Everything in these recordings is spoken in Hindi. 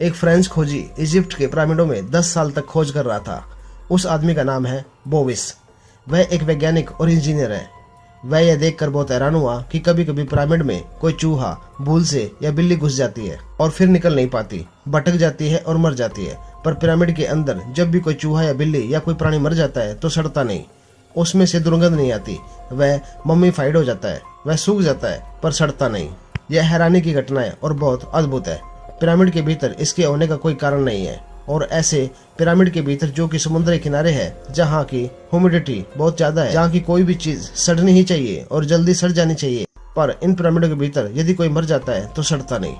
एक फ्रेंच खोजी इजिप्ट के पिरामिडों में 10 साल तक खोज कर रहा था। उस आदमी का नाम है बोविस। वह एक वैज्ञानिक और इंजीनियर है। वह यह देखकर बहुत हैरान हुआ कि कभी कभी पिरामिड में कोई चूहा भूल से या बिल्ली घुस जाती है और फिर निकल नहीं पाती, भटक जाती है और मर जाती है। पर पिरामिड के अंदर जब भी कोई चूहा या बिल्ली या कोई प्राणी मर जाता है तो सड़ता नहीं, उसमें से दुर्गंध नहीं आती, वह मम्मीफाइड हो जाता है, वह सूख जाता है पर सड़ता नहीं। यह हैरानी की घटना है और बहुत अद्भुत है। पिरामिड के भीतर इसके होने का कोई कारण नहीं है। और ऐसे पिरामिड के भीतर जो कि समुद्र के किनारे है, जहाँ की ह्यूमिडिटी बहुत ज्यादा है, जहाँ की कोई भी चीज सड़नी ही चाहिए और जल्दी सड़ जानी चाहिए, पर इन पिरामिडों के भीतर यदि कोई मर जाता है तो सड़ता नहीं।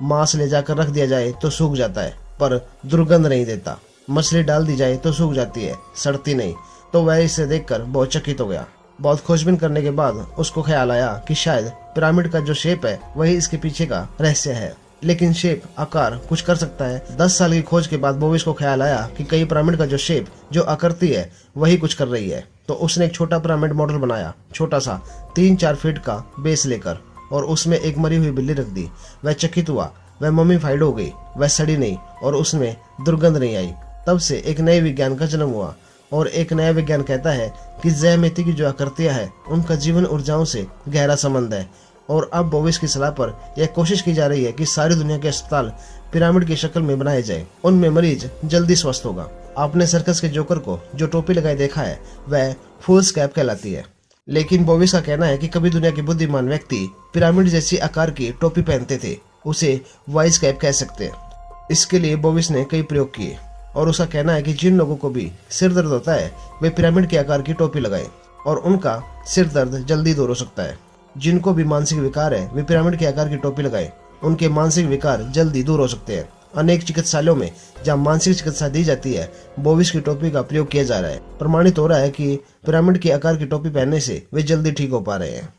मांस ले जाकर रख दिया जाए तो सूख जाता है पर दुर्गंध नहीं देता। मछली डाल दी जाए तो सूख जाती है, सड़ती नहीं। तो वह इसे देखकर बहुत चकित हो गया। बहुत खोजबीन करने के बाद उसको ख्याल आया कि शायद पिरामिड का जो शेप है वही इसके पीछे का रहस्य है। लेकिन शेप, आकार कुछ कर सकता है। 10 साल की खोज के बाद बोविस को ख्याल आया कि कई पिरामिड का जो शेप, जो आकृति है, वही कुछ कर रही है। तो उसने एक छोटा पिरामिड मॉडल बनाया, छोटा सा 3-4 फीट का बेस लेकर, और उसमें एक मरी हुई बिल्ली रख दी। वह चकित हुआ, वह मम्मीफाइड हो गई, वह सड़ी नहीं और उसमें दुर्गंध नहीं आई। तब से एक नए विज्ञान का जन्म हुआ। और एक नया विज्ञान कहता है कि ज्यामिति की जो आकृतियां हैं उनका जीवन ऊर्जाओं से गहरा संबंध है। और अब बोविस की सलाह पर यह कोशिश की जा रही है कि सारी दुनिया के अस्पताल पिरामिड की शक्ल में बनाए जाए, उनमें मरीज जल्दी स्वस्थ होगा। आपने सर्कस के जोकर को जो टोपी लगाए देखा है, वह फूल्स कैप कहलाती है। लेकिन बोविस का कहना है कि कभी दुनिया के बुद्धिमान व्यक्ति पिरामिड जैसी आकार की टोपी पहनते थे, उसे वाइज कैप कह सकते हैं। इसके लिए बोविस ने कई प्रयोग किए और उसका कहना है कि जिन लोगों को भी सिर दर्द होता है वे पिरामिड के आकार की टोपी लगाएं और उनका सिर दर्द जल्दी दूर हो सकता है। जिनको भी मानसिक विकार है वे पिरामिड के आकार की टोपी लगाएं, उनके मानसिक विकार जल्दी दूर हो सकते हैं। अनेक चिकित्सालयों में जहां मानसिक चिकित्सा दी जाती है, बोविस की टोपी का प्रयोग किया जा रहा है। प्रमाणित हो रहा है कि पिरामिड के आकार की टोपी पहनने से वे जल्दी ठीक हो पा रहे हैं।